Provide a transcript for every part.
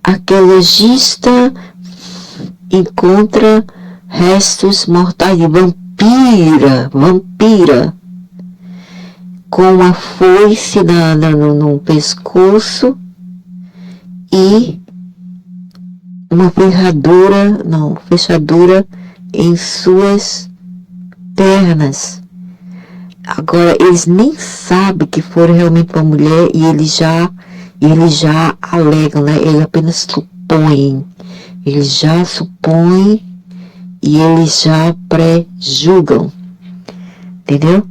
arqueologista encontra restos mortais de vampira, com uma foice no pescoço e uma fechadura em suas pernas. Agora, eles nem sabem que foram realmente uma mulher e eles já alegam, né? Eles apenas supõem. Eles já supõem e eles já pré-julgam. Entendeu?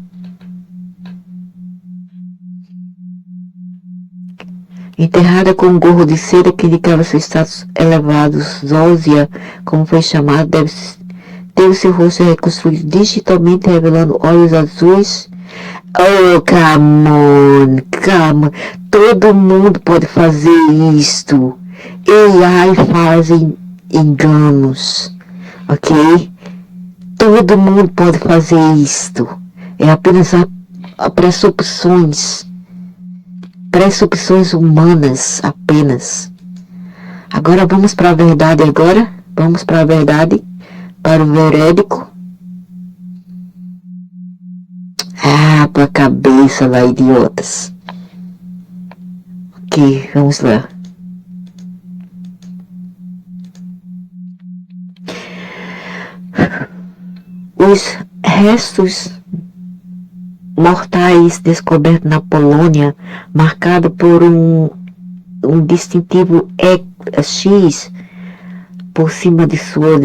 Enterrada com um gorro de seda que indicava seu status elevado, Zósia, como foi chamado, teve seu rosto reconstruído digitalmente, revelando olhos azuis. Oh, come on. Todo mundo pode fazer isto. AI fazem enganos, ok? Todo mundo pode fazer isto. É apenas a pressuposições humanas apenas. Agora vamos para a verdade Vamos para a verdade, para o verídico. Para a cabeça lá, idiotas. Ok, vamos lá. Os restos mortais descobertos na Polônia, marcado por um distintivo X por cima de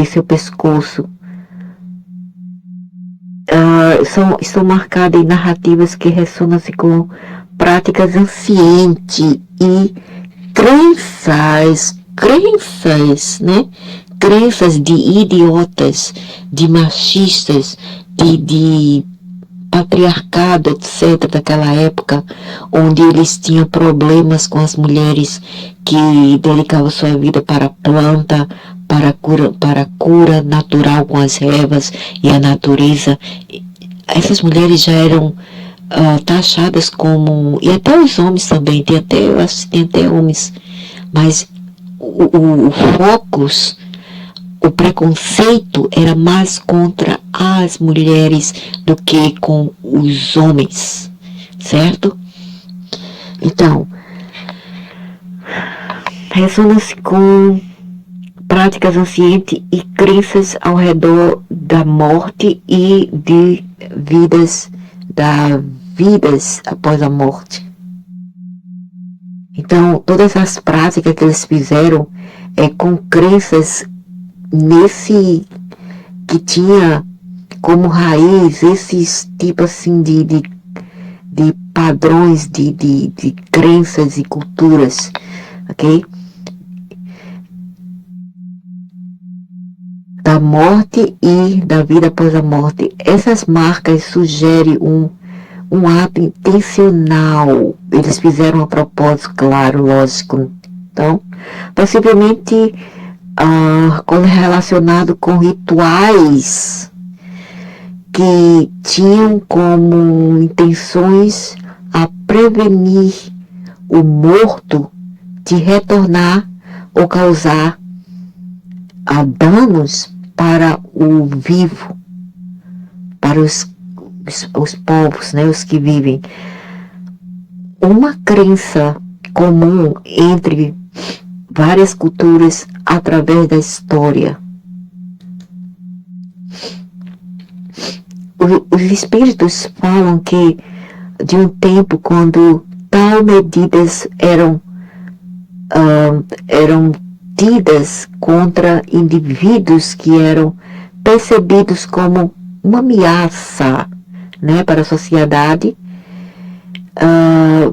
seu pescoço, estão marcadas em narrativas que ressonam-se com práticas ancientes e crenças, né? Crenças de idiotas, de machistas, de patriarcado, etc., daquela época, onde eles tinham problemas com as mulheres que dedicavam sua vida para a planta, para a cura natural com as ervas e a natureza. Essas mulheres já eram taxadas como, e até os homens também, tem até homens, mas o focus, o preconceito era mais contra as mulheres do que com os homens, certo? Então, ressona-se com práticas ancientes e crenças ao redor da morte e de vidas após a morte. Então, todas as práticas que eles fizeram com crenças que tinha como raiz esses tipos assim de padrões de crenças e culturas, ok? Da morte e da vida após a morte. Essas marcas sugerem um ato intencional. Eles fizeram a propósito, claro, lógico. Então, possivelmente relacionado com rituais que tinham como intenções a prevenir o morto de retornar ou causar danos para o vivo, para os povos, né, os que vivem. Uma crença comum entre várias culturas através da história. Os espíritos falam que de um tempo quando tal medidas eram tidas contra indivíduos que eram percebidos como uma ameaça, né, para a sociedade,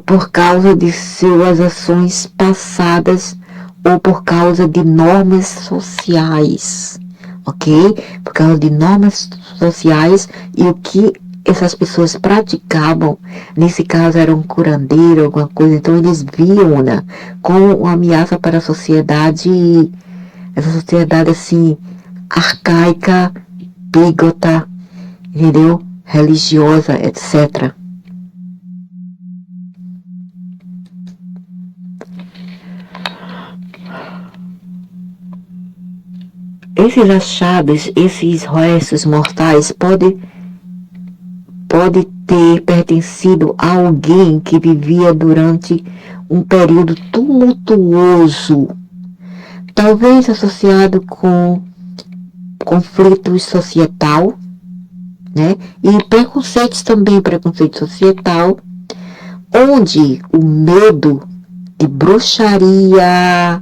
por causa de suas ações passadas ou por causa de normas sociais, ok? Por causa de normas sociais e o que essas pessoas praticavam, nesse caso era um curandeiro, alguma coisa, então eles viam-na como uma ameaça para a sociedade, essa sociedade assim, arcaica, bígota, entendeu? Religiosa, etc. Esses achados, esses restos mortais pode ter pertencido a alguém que vivia durante um período tumultuoso, talvez associado com conflito societal, né? E preconceitos também, preconceito societal, onde o medo de bruxaria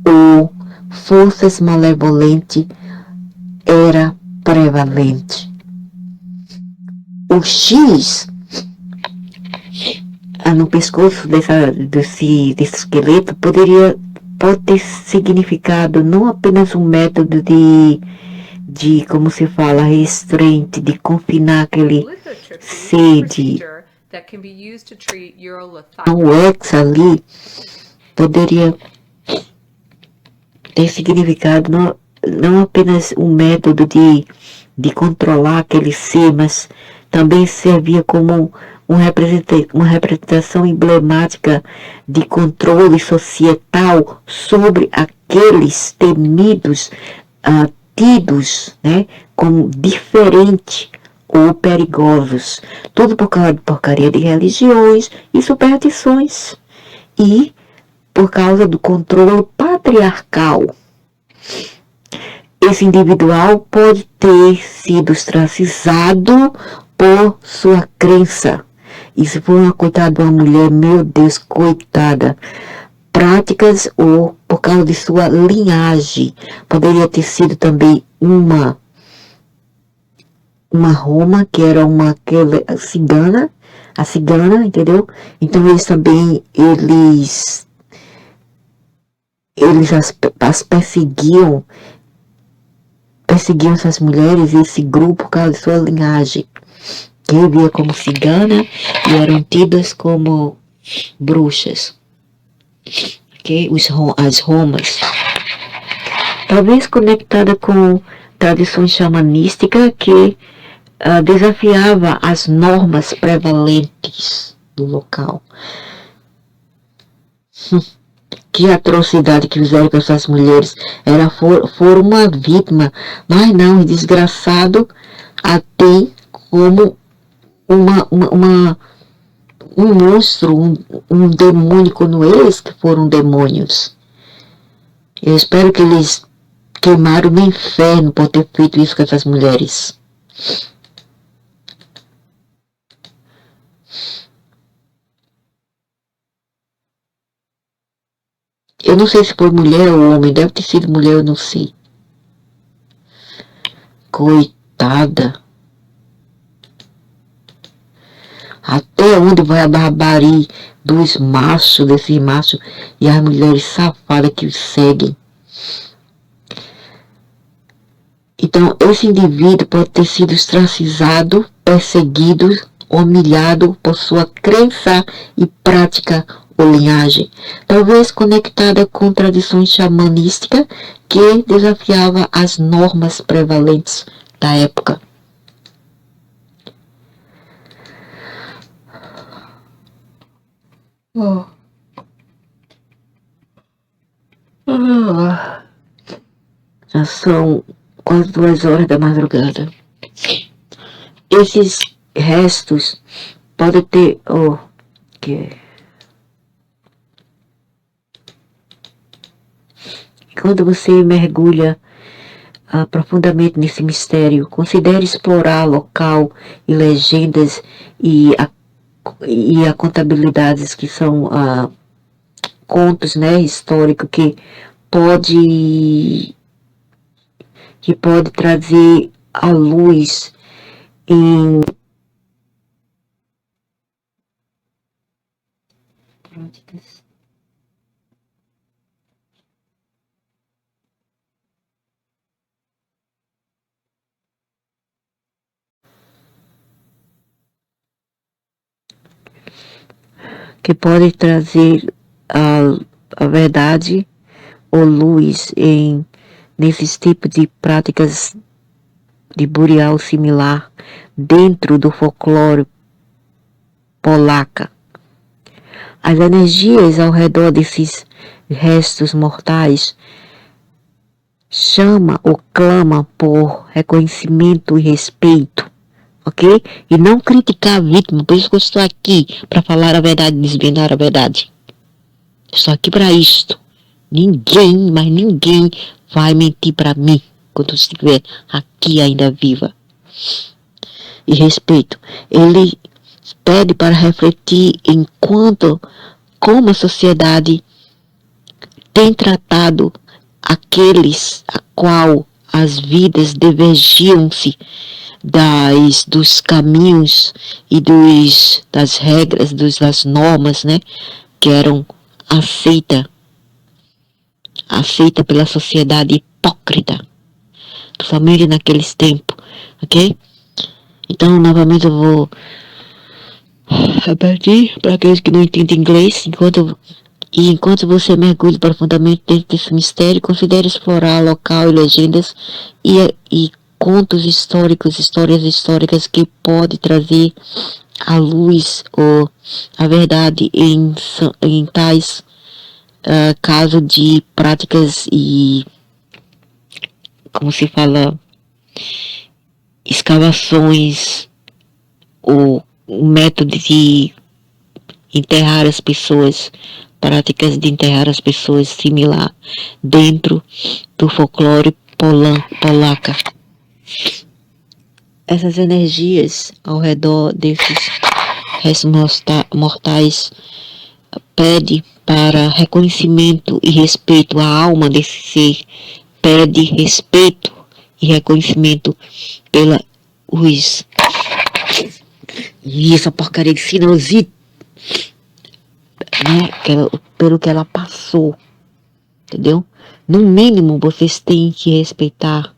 ou forças malevolentes era prevalente. O X no pescoço desse esqueleto pode ter significado não apenas um método de como se fala, restraint, de confinar aquele sede. O X ali poderia ter significado não apenas um método de controlar aquele ser, mas também servia como uma representação emblemática de controle societal sobre aqueles temidos, tidos, né, como diferentes ou perigosos. Tudo por causa de porcaria de religiões e superstições. E por causa do controle patriarcal. Esse individual pode ter sido ostracizado por sua crença. E se for uma coitada de uma mulher, meu Deus, coitada, práticas ou por causa de sua linhagem. Poderia ter sido também uma Roma, que era aquela cigana, a cigana, entendeu? Então eles também, eles as perseguiam essas mulheres, esse grupo, por causa de sua linhagem, que via como cigana e eram tidas como bruxas, okay? As Romas, talvez conectada com tradições xamanísticas que desafiava as normas prevalentes do local. Que atrocidade que fizeram com essas mulheres. Foram uma vítima, mas não, o desgraçado a tem como um monstro, um demônio, quando eles que foram demônios. Eu espero que eles queimaram no inferno por ter feito isso com essas mulheres. Eu não sei se foi mulher ou homem, deve ter sido mulher, eu não sei. Coitada. Até onde vai a barbarie desses machos e as mulheres safadas que os seguem. Então, esse indivíduo pode ter sido ostracizado, perseguido, humilhado por sua crença e prática ou linhagem, talvez conectada com tradições xamanísticas que desafiava as normas prevalentes da época. Já são quase 2 horas da madrugada. Esses restos podem ter... Quando você mergulha profundamente nesse mistério, considere explorar local e legendas e a contabilidades que são contos, né, históricos que pode trazer à luz em práticas. Que pode trazer a verdade ou luz nesses tipos de práticas de burial similar dentro do folclore polaca. As energias ao redor desses restos mortais chama ou clama por reconhecimento e respeito, ok? E não criticar a vítima. Por isso que eu estou aqui, para falar a verdade, desvendar a verdade. Estou aqui para isto. Ninguém, mas ninguém vai mentir para mim quando eu estiver aqui ainda viva. E respeito. Ele pede para refletir enquanto como a sociedade tem tratado aqueles a qual as vidas divergiam-se dos caminhos e das regras, das normas, né, que eram aceita pela sociedade hipócrita, família naqueles tempos, ok? Então, novamente eu vou repetir para aqueles que não entendem inglês, enquanto você mergulha profundamente dentro desse mistério, considere explorar local e legendas e contos históricos, histórias históricas que pode trazer à luz ou a verdade em tais casos de práticas e, como se fala, escavações ou um método de enterrar as pessoas, práticas de enterrar as pessoas similar dentro do folclore polaca. Essas energias ao redor desses restos mortais pede para reconhecimento e respeito. A alma desse ser pede respeito e reconhecimento pela os e essa porcaria de sinusite, né, pelo que ela passou, entendeu? No mínimo, vocês têm que respeitar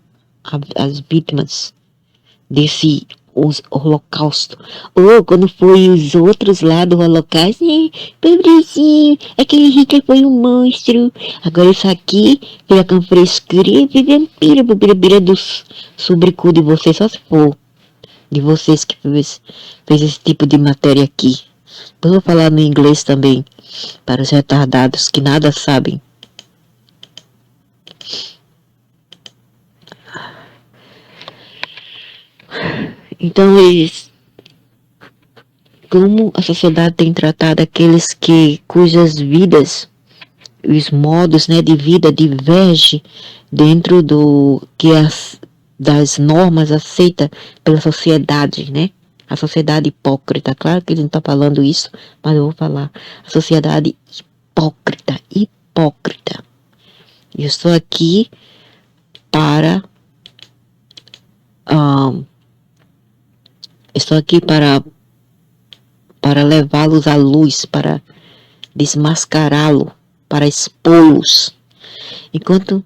as vítimas desse holocausto. Ou quando foi os outros lá do holocausto, pobrezinho, aquele Hitler foi um monstro. Agora isso aqui, pela com frescura, vampira do sobrecu de vocês, só se for de vocês que fez esse tipo de matéria aqui. Depois eu vou falar no inglês também, para os retardados que nada sabem. Então, como a sociedade tem tratado aqueles cujas vidas, os modos, né, de vida divergem dentro das normas aceitas pela sociedade, né? A sociedade hipócrita. Claro que ele não está falando isso, mas eu vou falar. A sociedade hipócrita. Eu estou aqui para levá-los à luz, para desmascará-lo, para expô-los. Enquanto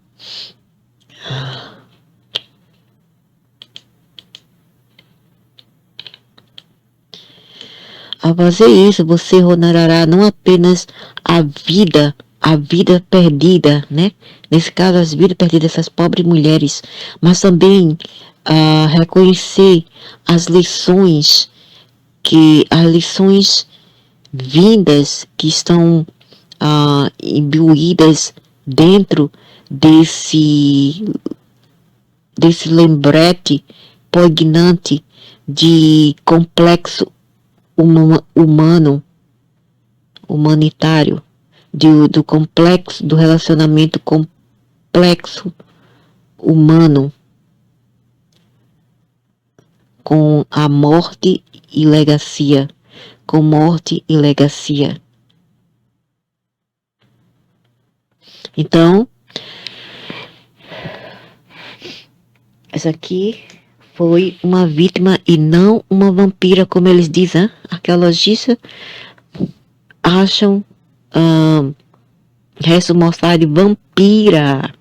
ao fazer isso, você honorará não apenas a vida perdida, né? Nesse caso, as vidas perdidas dessas pobres mulheres, mas também reconhecer as lições vindas que estão imbuídas dentro desse lembrete poignante de complexo humanitário, do complexo, do relacionamento complexo humano com a morte e legacia, Então, essa aqui foi uma vítima e não uma vampira, como eles dizem. Arqueologistas acham resto mostrar de vampira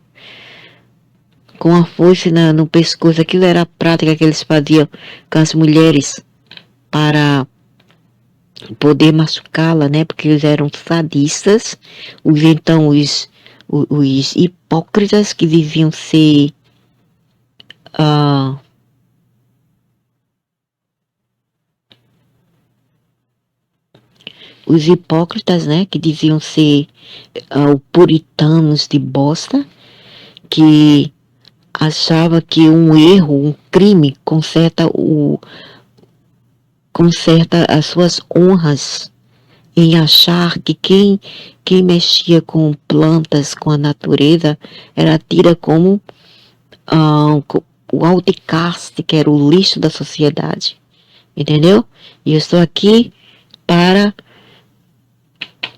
com a foice no pescoço. Aquilo era a prática que eles faziam com as mulheres para poder machucá-la, né? Porque eles eram sadistas. Os hipócritas que diziam ser os hipócritas, né, que diziam ser puritanos de bosta, que achava que um erro, um crime, conserta as suas honras, em achar que quem mexia com plantas, com a natureza, era tida como o outcast, que era o lixo da sociedade. Entendeu? E eu estou aqui para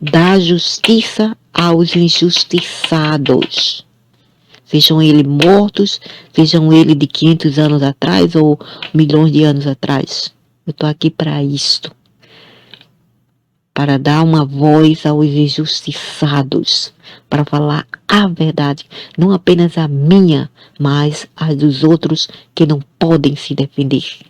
dar justiça aos injustiçados. Sejam eles mortos, sejam eles de 500 anos atrás ou milhões de anos atrás. Eu estou aqui para isto. Para dar uma voz aos injustiçados. Para falar a verdade. Não apenas a minha, mas a dos outros que não podem se defender.